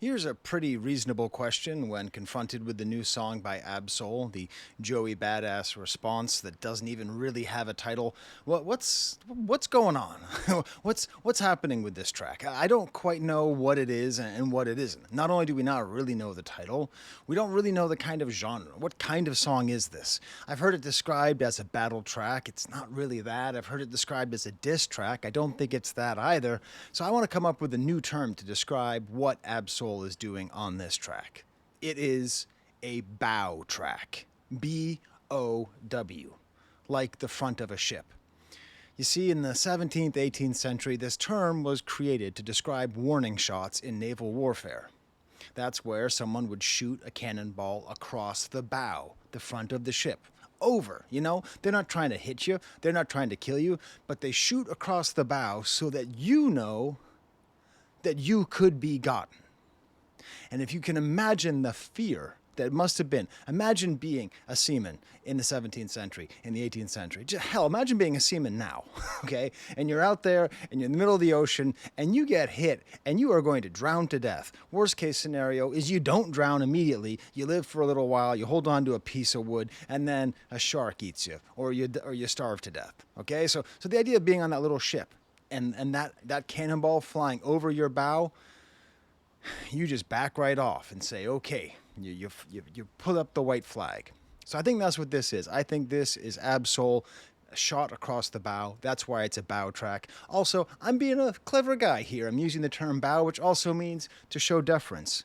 Here's a pretty reasonable question when confronted with the new song by Absol, the Joey Badass response that doesn't even really have a title. What's going on? what's happening with this track? I don't quite know what it is and what it isn't. Not only do we not really know the title, we don't really know the kind of genre. What kind of song is this? I've heard it described as a battle track. It's not really that. I've heard it described as a diss track. I don't think it's that either. So I want to come up with a new term to describe what Absol is doing on this track. It is a bow track. B-O-W. Like the front of a ship. You see, in the 17th, 18th century, this term was created to describe warning shots in naval warfare. That's where someone would shoot a cannonball across the bow, the front of the ship. Over, you know? They're not trying to hit you, they're not trying to kill you, but they shoot across the bow so that you know that you could be gotten. And if you can imagine the fear that must have been, imagine being a seaman in the 17th century, in the 18th century. Hell, imagine being a seaman now, okay? And you're out there and you're in the middle of the ocean and you get hit and you are going to drown to death. Worst case scenario is you don't drown immediately. You live for a little while, you hold on to a piece of wood, and then a shark eats you or you starve to death, okay? So the idea of being on that little ship and that cannonball flying over your bow, you just back right off and say, okay, you put up the white flag. So I think that's what this is. I think this is Absol, a shot across the bow. That's why it's a bow track. Also, I'm being a clever guy here. I'm using the term bow, which also means to show deference,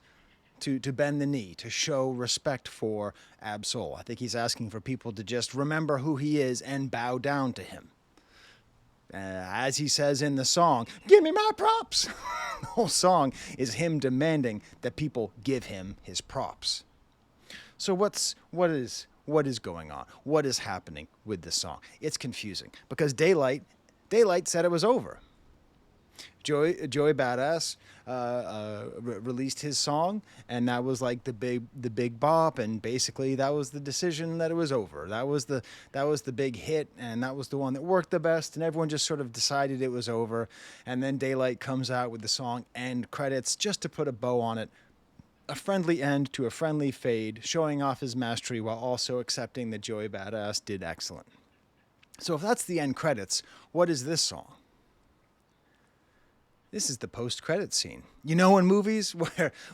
to bend the knee, to show respect for Absol. I think he's asking for people to just remember who he is and bow down to him. As he says in the song, give me my props. The whole song is him demanding that people give him his props. So what is going on? What is happening with this song? It's confusing because Daylight said it was over. Joey Badass released his song, and that was like the big bop, and basically that was the decision that it was over. That was the big hit, and that was the one that worked the best, and everyone just sort of decided it was over. And then Daylight comes out with the song End Credits just to put a bow on it. A friendly end to a friendly fade, showing off his mastery while also accepting that Joey Badass did excellent. So if that's the end credits, what is this song? This is the post-credit scene. You know, in movies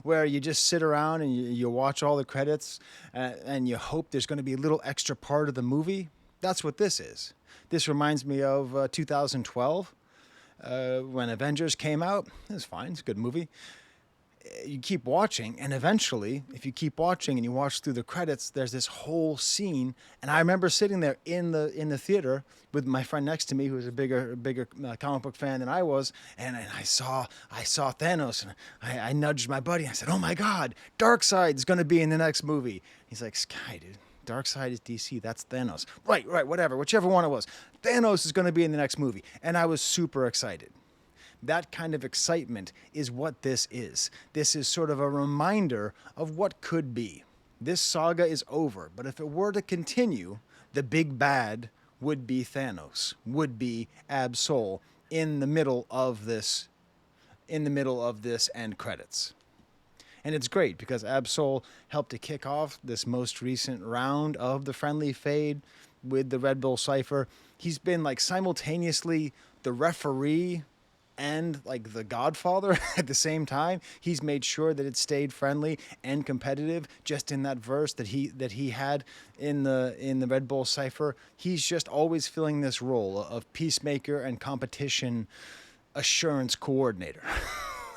where you just sit around and you watch all the credits and you hope there's going to be a little extra part of the movie? That's what this is. This reminds me of 2012 when Avengers came out. It was fine. It's a good movie. You keep watching, and eventually, if you keep watching and you watch through the credits, there's this whole scene. And I remember sitting there in the theater with my friend next to me, who was a bigger comic book fan than I was, and I saw Thanos, and I nudged my buddy. And I said, "Oh my God, Darkseid's going to be in the next movie." He's like, "Sky, dude, Darkseid is DC. That's Thanos." Right, whatever, whichever one it was. Thanos is going to be in the next movie, and I was super excited. That kind of excitement is what this is. This is sort of a reminder of what could be. This saga is over, but if it were to continue, the big bad would be Thanos, would be Absol in the middle of this end credits. And it's great because Absol helped to kick off this most recent round of the friendly fade with the Red Bull Cypher. He's been like simultaneously the referee and like the Godfather at the same time. He's made sure that it stayed friendly and competitive just in that verse that he had in the Red Bull Cypher. He's just always filling this role of peacemaker and competition assurance coordinator.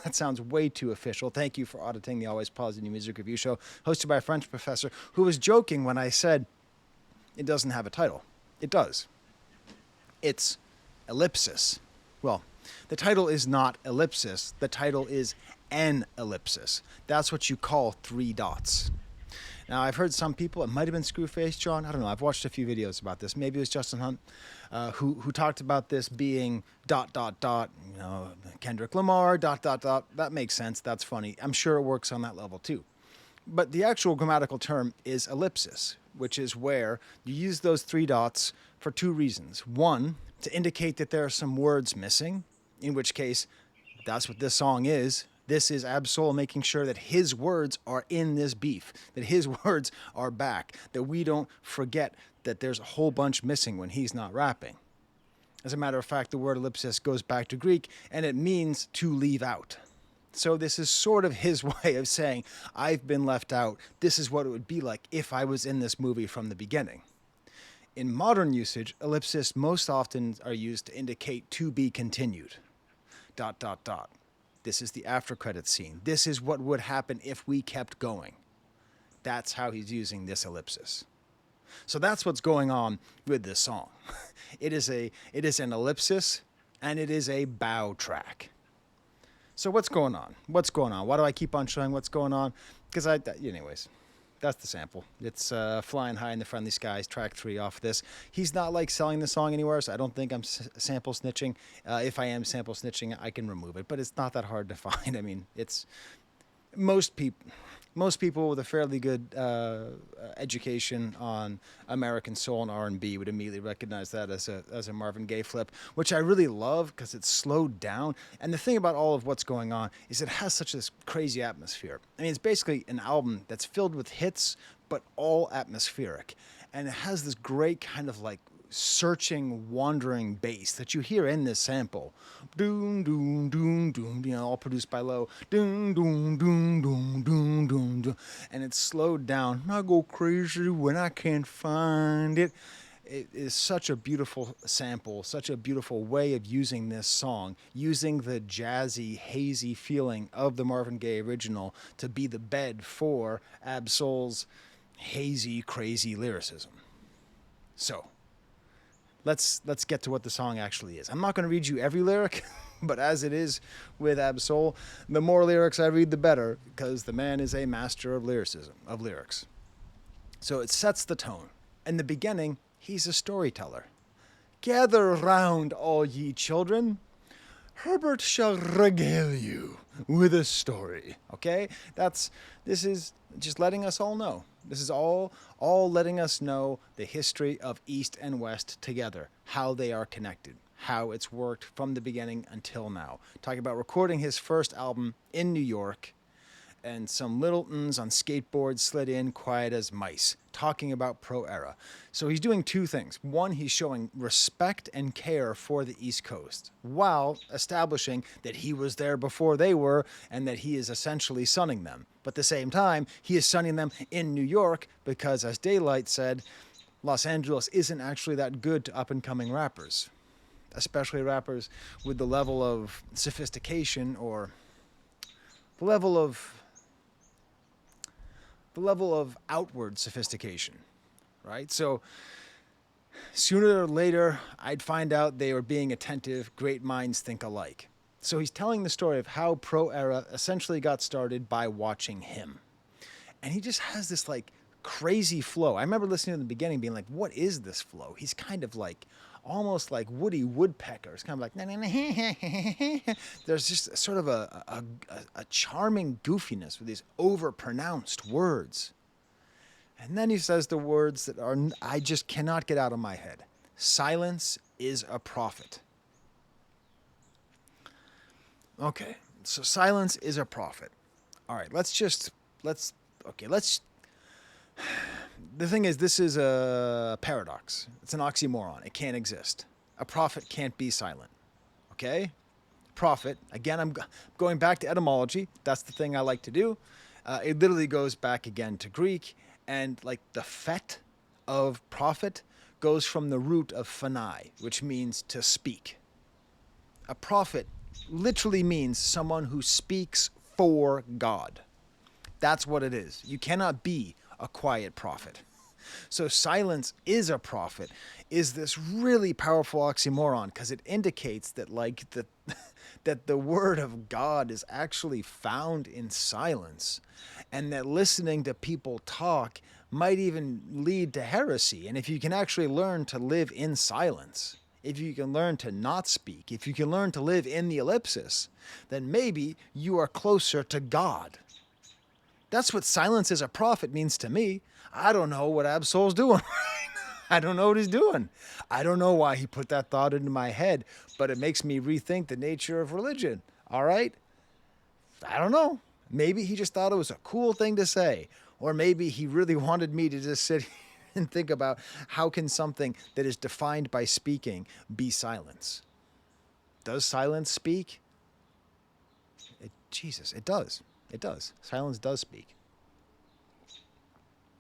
That sounds way too official. Thank you for auditing the Always Positive Music Review Show, hosted by a French professor who was joking when I said it doesn't have a title. It does. It's Ellipsis. Well, the title is not ellipsis. The title is an ellipsis. That's what you call three dots. Now, I've heard some people, it might have been Screwface John, I don't know, I've watched a few videos about this. Maybe it was Justin Hunt, who talked about this being ... you know, Kendrick Lamar, ... That makes sense, that's funny. I'm sure it works on that level too. But the actual grammatical term is ellipsis, which is where you use those three dots for two reasons. One, to indicate that there are some words missing, in which case that's what this song is. This is Absol making sure that his words are in this beef, that his words are back, that we don't forget that there's a whole bunch missing when he's not rapping. As a matter of fact, the word ellipsis goes back to Greek, and it means to leave out. So this is sort of his way of saying, I've been left out. This is what it would be like if I was in this movie from the beginning. In modern usage, ellipses most often are used to indicate to be continued. ... This is the after credits scene. This is what would happen if we kept going. That's how he's using this ellipsis. So that's what's going on with this song. It is an ellipsis, and it is a bow track. So what's going on? What's going on? Why do I keep on showing what's going on? Because anyways, that's the sample. It's Flying High in the Friendly Skies, track 3 off this. He's not like selling the song anywhere, so I don't think I'm sample snitching. If I am sample snitching, I can remove it, but it's not that hard to find. I mean, it's most people with a fairly good education on American soul and R&B would immediately recognize that as a Marvin Gaye flip, which I really love because it's slowed down. And the thing about all of what's going on is it has such this crazy atmosphere. I mean, it's basically an album that's filled with hits, but all atmospheric. And it has this great kind of like searching, wandering bass that you hear in this sample. Doom, doom, doom, doom, all produced by Low. Doom, doom, doom, doom, doom, doom, doom. And it's slowed down. I go crazy when I can't find it. It is such a beautiful sample, such a beautiful way of using this song, using the jazzy, hazy feeling of the Marvin Gaye original to be the bed for Absol's hazy, crazy lyricism. So, let's get to what the song actually is. I'm not going to read you every lyric, but as it is with Absol, the more lyrics I read, the better, because the man is a master of lyrics. So it sets the tone. In the beginning, he's a storyteller. Gather round, all ye children. Herbert shall regale you with a story. Okay? This is just letting us all know. This is all letting us know the history of East and West together, how they are connected, how it's worked from the beginning until now. Talking about recording his first album in New York, and some Littletons on skateboards slid in quiet as mice, talking about pro-era. So he's doing two things. One, he's showing respect and care for the East Coast, while establishing that he was there before they were, and that he is essentially sunning them. But at the same time, he is sunning them in New York, because as Daylight said, Los Angeles isn't actually that good to up-and-coming rappers, especially rappers with the level of sophistication or the level of outward sophistication, right? So sooner or later, I'd find out they were being attentive. Great minds think alike. So he's telling the story of how pro-era essentially got started by watching him. And he just has this like crazy flow. I remember listening in the beginning being like, what is this flow? He's kind of like, almost like Woody Woodpecker. It's kind of like, nah, nah, nah. There's just sort of a charming goofiness with these overpronounced words. And then he says the words that I just cannot get out of my head. Silence is a prophet. Okay, so silence is a prophet. All right, let's. The thing is, this is a paradox. It's an oxymoron. It can't exist. A prophet can't be silent. Okay? Prophet, again, I'm going back to etymology. That's the thing I like to do. It literally goes back again to Greek, and like the fet of prophet goes from the root of phanai, which means to speak. A prophet literally means someone who speaks for God. That's what it is. You cannot be a quiet prophet. So silence is a prophet is this really powerful oxymoron, because it indicates that that the word of God is actually found in silence, and that listening to people talk might even lead to heresy. And if you can actually learn to live in silence, if you can learn to not speak, if you can learn to live in the ellipsis, then maybe you are closer to God. That's what silence as a prophet means to me. I don't know what Absol's doing. I don't know what he's doing. I don't know why he put that thought into my head, but it makes me rethink the nature of religion. All right? I don't know. Maybe he just thought it was a cool thing to say. Or maybe he really wanted me to just sit and think about how can something that is defined by speaking be silence? Does silence speak? Jesus, it does. It does. Silence does speak.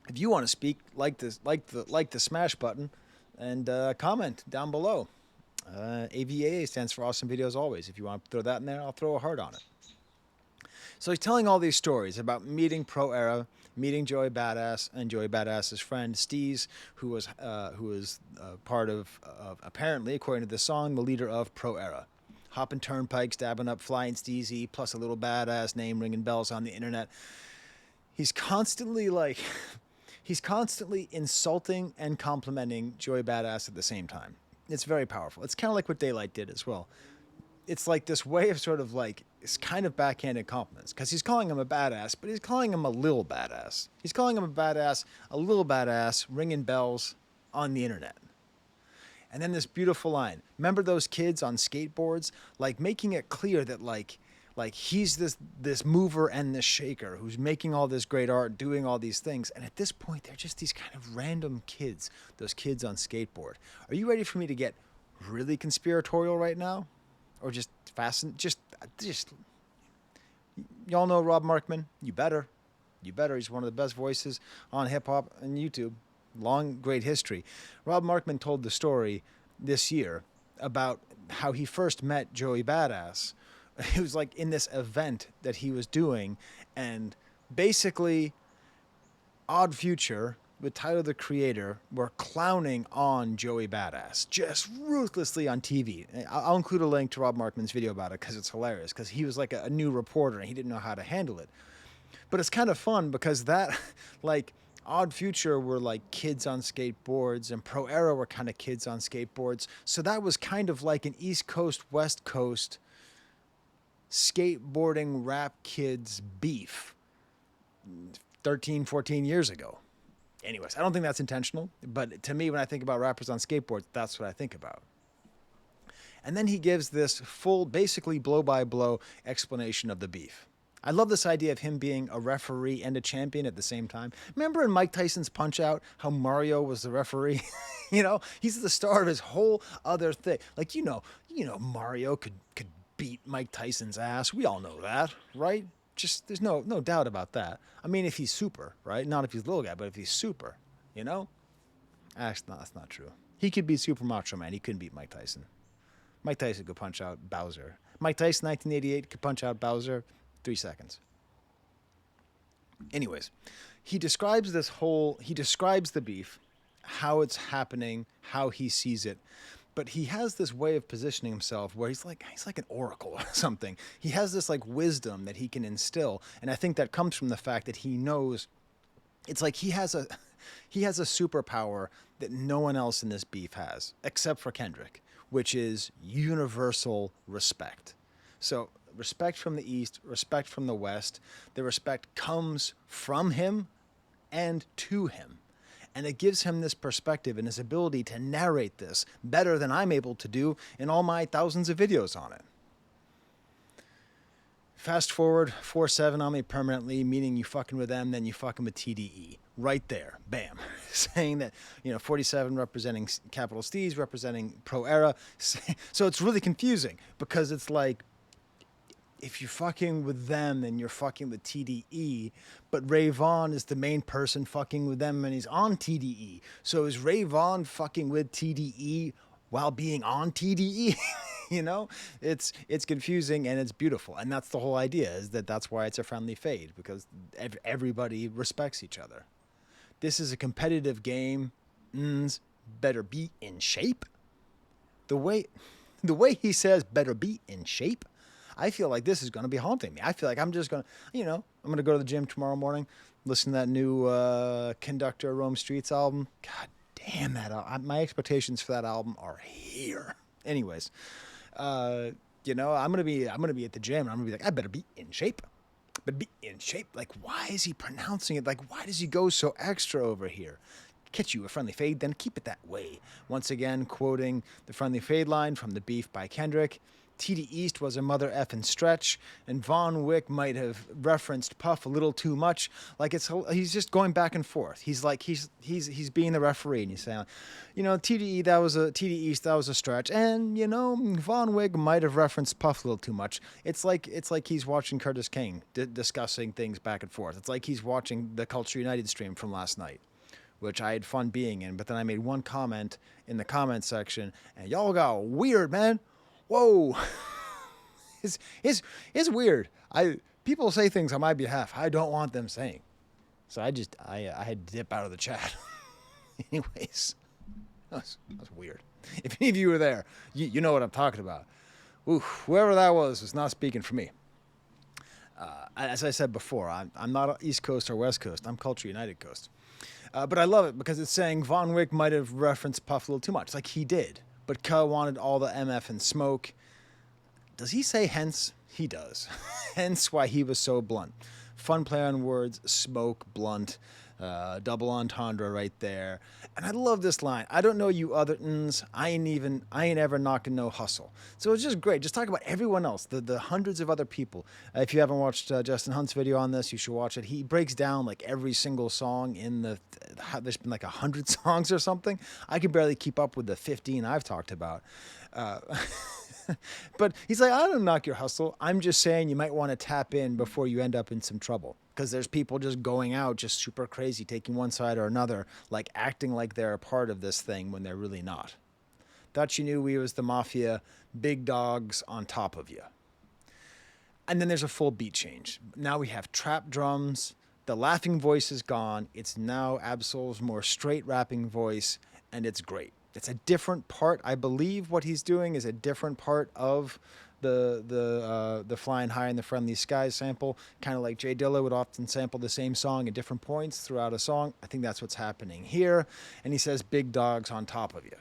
If you want to speak, like the smash button, and comment down below. AVAA stands for Awesome Videos Always. If you want to throw that in there, I'll throw a heart on it. So he's telling all these stories about meeting Pro Era, meeting Joey Badass, and Joey Badass's friend Steez, who was part of apparently, according to the song, the leader of Pro Era. Hopping turnpikes, dabbing up Flying Steezy, plus a little badass name ringing bells on the internet. He's constantly insulting and complimenting Joey Badass at the same time. It's very powerful. It's kind of like what Daylight did as well. It's like this way of sort of like, it's kind of backhanded compliments, because he's calling him a badass, but he's calling him a little badass. He's calling him a badass, a little badass, ringing bells on the internet. And then this beautiful line. Remember those kids on skateboards? Like making it clear that like he's this mover and this shaker who's making all this great art, doing all these things. And at this point, they're just these kind of random kids, those kids on skateboard. Are you ready for me to get really conspiratorial right now? Or just just y'all know Rob Markman? You better. He's one of the best voices on hip-hop and YouTube. Long, great history. Rob Markman told the story this year about how he first met Joey Badass. It was like in this event that he was doing, and basically Odd Future with Tyler the Creator were clowning on Joey Badass just ruthlessly on TV. I'll include a link to Rob Markman's video about it because it's hilarious, because he was like a new reporter and he didn't know how to handle it. But it's kind of fun because that, like, Odd Future were like kids on skateboards, and Pro Era were kind of kids on skateboards. So that was kind of like an East Coast, West Coast skateboarding rap kids beef 13, 14 years ago. Anyways, I don't think that's intentional, but to me, when I think about rappers on skateboards, that's what I think about. And then he gives this full, basically blow-by-blow explanation of the beef. I love this idea of him being a referee and a champion at the same time. Remember in Mike Tyson's Punch-Out, how Mario was the referee? He's the star of his whole other thing. Like, Mario could beat Mike Tyson's ass. We all know that, right? Just, there's no doubt about that. I mean, if he's super, right? Not if he's a little guy, but if he's super, Actually, that's not true. He could beat Super Macho Man. He couldn't beat Mike Tyson. Mike Tyson could punch out Bowser. Mike Tyson, 1988, could punch out Bowser 3 seconds. Anyways, he describes the beef, how it's happening, how he sees it. But he has this way of positioning himself where he's like an oracle or something. He has this like wisdom that he can instill. And I think that comes from the fact that he knows, it's like he has a superpower that no one else in this beef has, except for Kendrick, which is universal respect. So respect from the East, respect from the West. The respect comes from him and to him. And it gives him this perspective and his ability to narrate this better than I'm able to do in all my thousands of videos on it. Fast forward 4-7 on me permanently, meaning you fucking with them, then you fucking with TDE. Right there. Bam. Saying that, 47 representing Capital Steez, representing Pro Era. So it's really confusing because it's like, if you're fucking with them, then you're fucking with TDE. But Ray Vaughn is the main person fucking with them and he's on TDE. So is Ray Vaughn fucking with TDE while being on TDE? It's confusing and it's beautiful. And that's the whole idea, is that's why it's a friendly fade, because everybody respects each other. This is a competitive game. Better be in shape. The way he says better be in shape, I feel like this is going to be haunting me. I feel like I'm just going to, I'm going to go to the gym tomorrow morning, listen to that new Conductor Rome Streets album. God damn that album. My expectations for that album are here. Anyways, I'm going to be at the gym and I'm going to be like, I better be in shape. But be in shape. Like, why is he pronouncing it? Like, why does he go so extra over here? Catch you a friendly fade, then keep it that way. Once again, quoting the friendly fade line from The Beef by Kendrick. TD East was a mother effing stretch, and Von Wick might have referenced Puff a little too much. Like he's just going back and forth. He's like he's being the referee, and he's saying, TD East that was a stretch, and Von Wick might have referenced Puff a little too much. It's like he's watching Curtis King discussing things back and forth. It's like he's watching the Culture United stream from last night, which I had fun being in. But then I made one comment in the comment section, and y'all got weird, man. Whoa. it's weird. People say things on my behalf I don't want them saying. So I had to dip out of the chat. Anyways, that was weird. If any of you were there, you know what I'm talking about. Ooh, whoever that was not speaking for me. As I said before, I'm not East Coast or West Coast. I'm Culture United Coast. But I love it because it's saying Von Wick might have referenced Puff a little too much. Like he did. But Ka wanted all the MF and smoke. Does he say hence? He does. Hence why he was so blunt. Fun play on words, smoke, blunt, double entendre right there. And I love this line. I don't know you othertons. I ain't ever knocking no hustle. So it's just great. Just talk about everyone else, the hundreds of other people. If you haven't watched Justin Hunt's video on this, you should watch it. He breaks down like every single song in there's been like 100 songs or something. I can barely keep up with the 15 I've talked about. But he's like, I don't knock your hustle. I'm just saying you might want to tap in before you end up in some trouble. Because there's people just going out just super crazy, taking one side or another, like acting like they're a part of this thing when they're really not. Thought you knew we was the mafia, big dogs on top of you. And then there's a full beat change. Now we have trap drums. The laughing voice is gone. It's now Absol's more straight rapping voice, and it's great. It's a different part. I believe what he's doing is a different part of the Flying High in the Friendly Skies sample, kind of like Jay Dilla would often sample the same song at different points throughout a song. I think that's what's happening here. And he says, big dogs on top of you.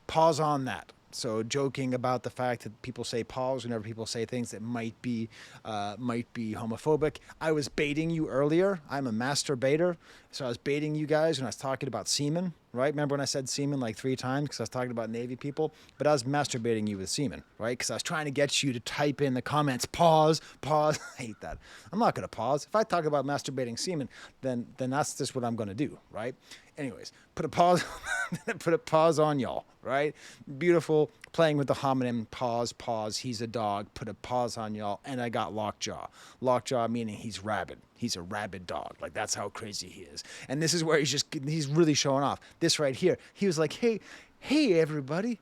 Pause on that. So joking about the fact that people say pause whenever people say things that might be homophobic. I was baiting you earlier. I'm a master baiter. So I was baiting you guys when I was talking about semen, right? Remember when I said semen like 3 times because I was talking about Navy people? But I was masturbating you with semen, right? Because I was trying to get you to type in the comments, pause. I hate that. I'm not going to pause. If I talk about masturbating semen, then that's just what I'm going to do, right? Anyways, put a pause on y'all, right? Beautiful, playing with the homonym, pause, he's a dog, put a pause on y'all, and I got lockjaw. Lockjaw meaning he's rabid. He's a rabid dog. Like, that's how crazy he is. And this is where he's really showing off. This right here, he was like, hey, everybody.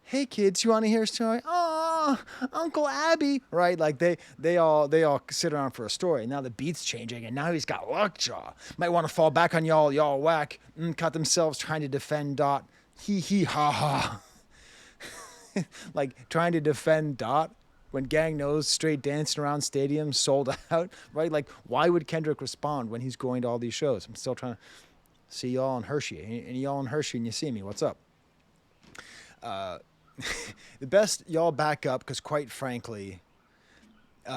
Hey kids, you want to hear a story? Oh, Uncle Abby, right? Like they all sit around for a story. Now the beat's changing, and now he's got lockjaw. Might want to fall back on y'all whack. Caught themselves trying to defend Dot. Hee ha ha. Like trying to defend Dot when Gang knows straight dancing around stadiums sold out, right? Like why would Kendrick respond when he's going to all these shows? I'm still trying to see y'all in Hershey. Any y'all in Hershey and you see me? What's up? The best y'all back up because quite frankly, if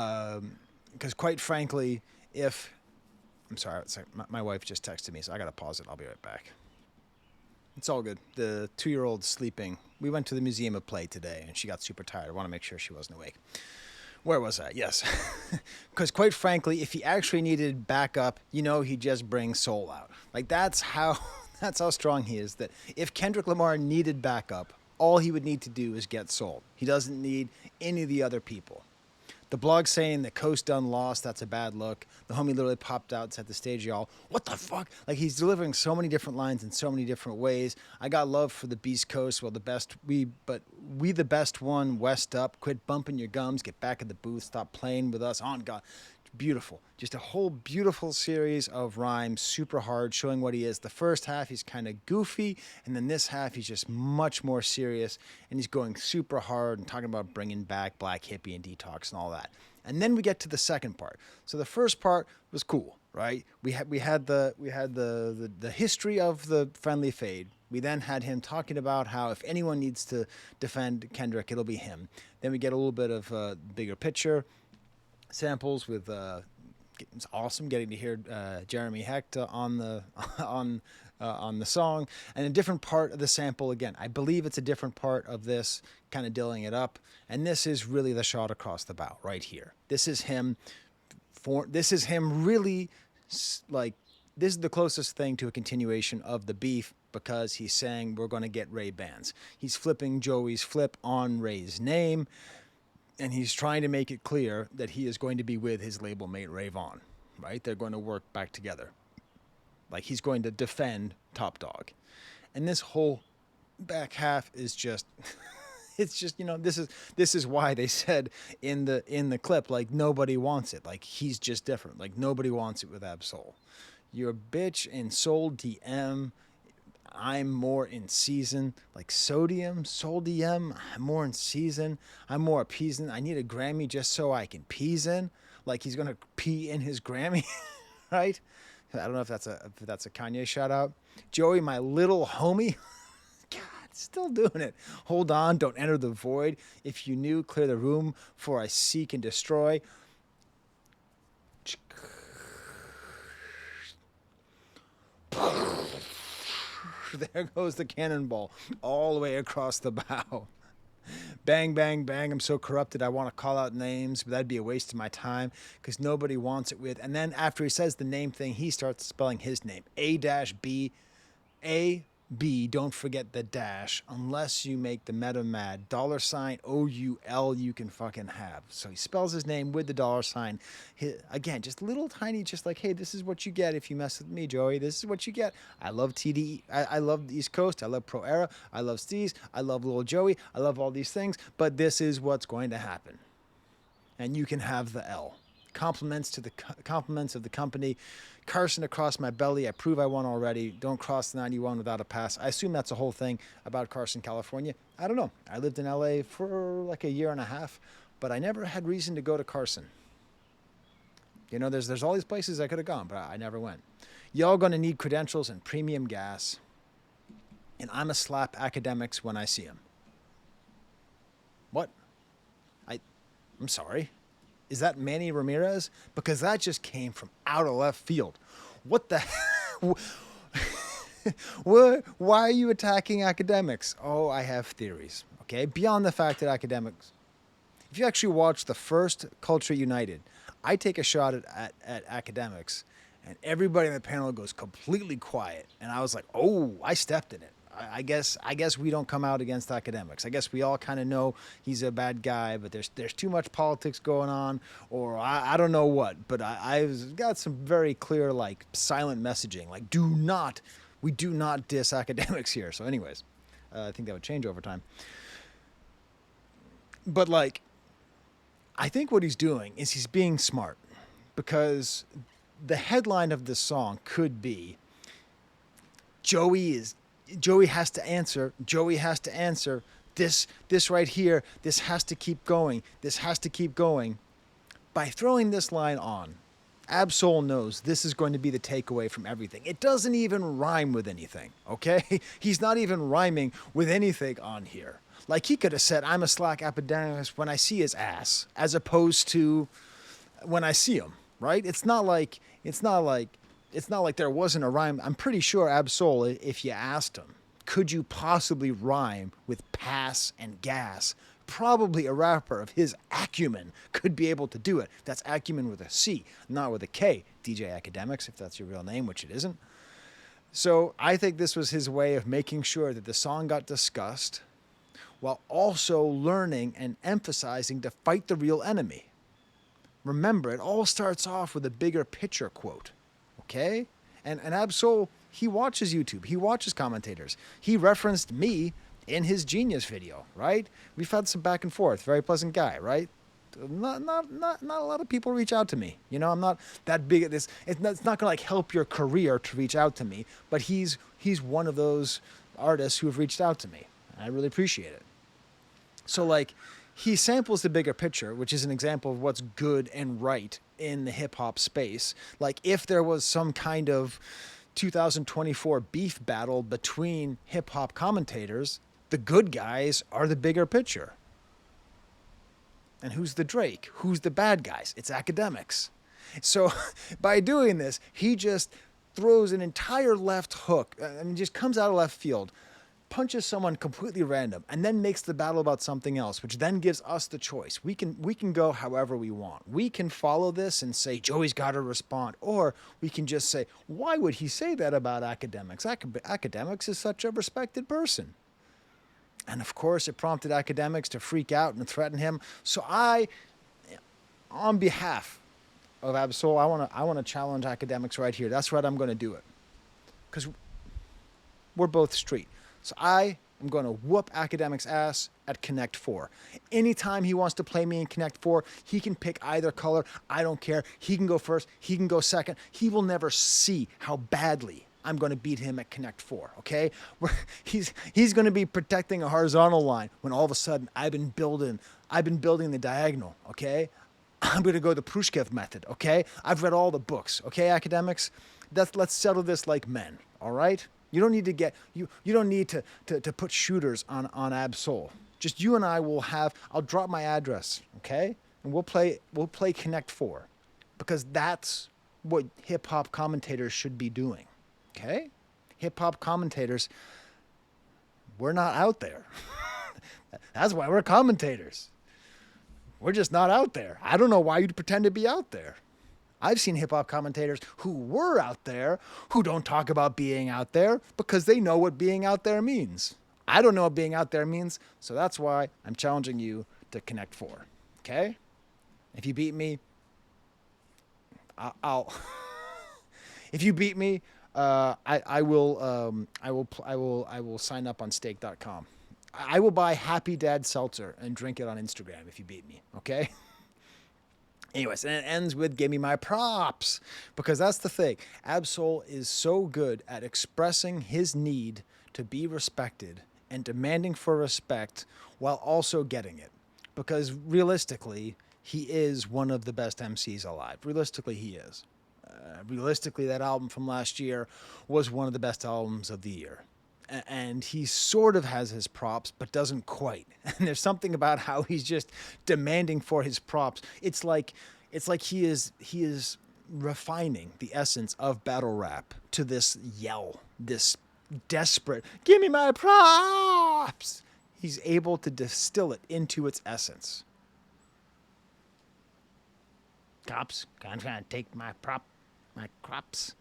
I'm sorry, my wife just texted me, so I gotta pause it. I'll be right back. It's all good. The 2-year-old's sleeping. We went to the Museum of Play today, and she got super tired. I want to make sure she wasn't awake. Where was I? Yes. Because quite frankly, if he actually needed backup, he'd just bring Soul out. Like that's how strong he is. That if Kendrick Lamar needed backup, all he would need to do is get Soul. He doesn't need any of the other people. The blog saying that Coast done lost, that's a bad look. The homie literally popped out and said to stage y'all, what the fuck? Like he's delivering so many different lines in so many different ways. I got love for the Beast Coast. Well, we the best one, West up. Quit bumping your gums. Get back in the booth. Stop playing with us. On God. Beautiful. Just a whole beautiful series of rhymes, super hard, showing what he is. The first half, he's kind of goofy, and then this half, he's just much more serious, and he's going super hard and talking about bringing back Black Hippie and Detox and all that. And then we get to the second part. So the first part was cool, right? We had the history of the Friendly Fade. We then had him talking about how if anyone needs to defend Kendrick, it'll be him. Then we get a little bit of bigger picture samples with it's awesome getting to hear Jeremy Hecht on on the song, and a different part of the sample again. I believe it's a different part of this, kind of dilling it up, and this is really the shot across the bow right here. This is him. This is him really like. This is the closest thing to a continuation of the beef because he's saying we're going to get Ray-Bans. He's flipping Joey's flip on Ray's name, and he's trying to make it clear that he is going to be with his label mate Ray Vaughn, right? They're going to work back together. Like he's going to defend Top Dog. And this whole back half is just it's just, this is why they said in the clip, like, nobody wants it. Like, he's just different. Like, nobody wants it with Absol. You're a bitch in Soul DM. I'm more in season. Like Sodium, Soul DM, I'm more in season. I'm more appeasing. I need a Grammy just so I can peas in. Like he's gonna pee in his Grammy, right? I don't know if that's a Kanye shout out. Joey, my little homie. God, still doing it. Hold on, don't enter the void. If you knew, clear the room, for I seek and destroy. There goes the cannonball all the way across the bow. Bang, bang, bang. I'm so corrupted I want to call out names, but that'd be a waste of my time because nobody wants it with. And then after he says the name thing, he starts spelling his name. A-B. A-B, don't forget the dash, unless you make the meta mad. $ O-U-L you can fucking have. So he spells his name with the $. Again, just little tiny, just like, hey, this is what you get if you mess with me, Joey. This is what you get. I love TD. I love the East Coast. I love Pro Era. I love Steez. I love Lil Joey. I love all these things. But this is what's going to happen. And you can have the L. Compliments of the company. Carson across my belly. I prove I won already. Don't cross the 91 without a pass. I assume that's a whole thing about Carson, California. I don't know. I lived in LA for like a year and a half, but I never had reason to go to Carson. You know, there's all these places I could have gone, but I never went. Y'all gonna need credentials and premium gas. And I'ma slap Akademiks when I see him. What? I'm sorry. Is that Manny Ramirez? Because that just came from out of left field. What the hell? Why are you attacking Akademiks? Oh, I have theories. Okay, beyond the fact that Akademiks, if you actually watch the first Culture United, I take a shot at Akademiks, and everybody in the panel goes completely quiet. And I was like, oh, I stepped in it. I guess we don't come out against Akademiks. I guess we all kind of know he's a bad guy, but there's too much politics going on, or I don't know what. But I've got some very clear, like, silent messaging, like, we do not diss Akademiks here. So anyways, I think that would change over time. But, like, I think what he's doing is he's being smart, because the headline of this song could be Joey has to answer this right here. This has to keep going. This has to keep going. By throwing this line on, Absol knows this is going to be the takeaway from everything. It doesn't even rhyme with anything, okay? He's not even rhyming with anything on here. Like, he could have said, I'm a slack Akademiks when I see his ass, as opposed to when I see him, right? It's not like there wasn't a rhyme. I'm pretty sure Absol, if you asked him, could you possibly rhyme with pass and gas? Probably a rapper of his acumen could be able to do it. That's acumen with a C, not with a K. DJ Akademiks, if that's your real name, which it isn't. So I think this was his way of making sure that the song got discussed, while also learning and emphasizing to fight the real enemy. Remember, it all starts off with a bigger picture quote. Okay? And Absol, he watches YouTube. He watches commentators. He referenced me in his Genius video, right? We've had some back and forth. Very pleasant guy, right? Not a lot of people reach out to me. You know, I'm not that big at this. It's not going to, like, help your career to reach out to me, but he's one of those artists who have reached out to me. And I really appreciate it. So, like, he samples the bigger picture, which is an example of what's good and right in the hip-hop space. Like, if there was some kind of 2024 beef battle between hip-hop commentators, the good guys are the bigger picture. And who's the Drake? Who's the bad guys? It's Akademiks. So by doing this, he just throws an entire left hook, just comes out of left field, punches someone completely random, and then makes the battle about something else, which then gives us the choice. We can go however we want. We can follow this and say, Joey's got to respond. Or we can just say, why would he say that about Akademiks? Akademiks is such a respected person. And of course, it prompted Akademiks to freak out and threaten him. So on behalf of Absol, I want to challenge Akademiks right here. That's right, I'm going to do it. Because we're both street. So I am going to whoop Akademiks' ass at Connect 4. Anytime he wants to play me in Connect 4, he can pick either color. I don't care. He can go first. He can go second. He will never see how badly I'm going to beat him at Connect 4, okay? He's going to be protecting a horizontal line when all of a sudden I've been building the diagonal, okay? I'm going to go the Prushkev method, okay? I've read all the books, okay, Akademiks? Let's settle this like men, all right? You don't need to get you don't need to put shooters on Absol. Just you and I I'll drop my address, okay? And we'll play Connect 4. Because that's what hip hop commentators should be doing. Okay? Hip hop commentators, we're not out there. That's why we're commentators. We're just not out there. I don't know why you'd pretend to be out there. I've seen hip-hop commentators who were out there who don't talk about being out there because they know what being out there means. I don't know what being out there means, so that's why I'm challenging you to Connect 4. Okay? If you beat me, I'll if you beat me, I will sign up on stake.com. I will buy Happy Dad Seltzer and drink it on Instagram if you beat me, okay? Anyways, and it ends with give me my props, because that's the thing. Absol is so good at expressing his need to be respected and demanding for respect while also getting it. Because realistically, he is one of the best MCs alive. Realistically, he is. Realistically, that album from last year was one of the best albums of the year. And he sort of has his props, but doesn't quite. And there's something about how he's just demanding for his props. It's like he is refining the essence of battle rap to this yell, this desperate, give me my props. He's able to distill it into its essence. Cops, I'm trying to take my crops,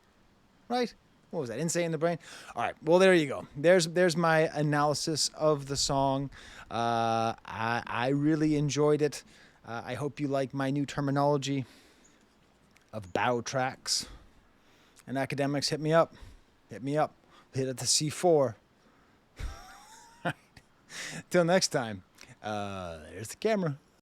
right? What was that? Insane in the brain? All right. Well, there you go. There's my analysis of the song. I really enjoyed it. I hope you like my new terminology of bow tracks. And Akademiks, hit me up. Hit me up. Hit at the C4. Till next time. There's the camera.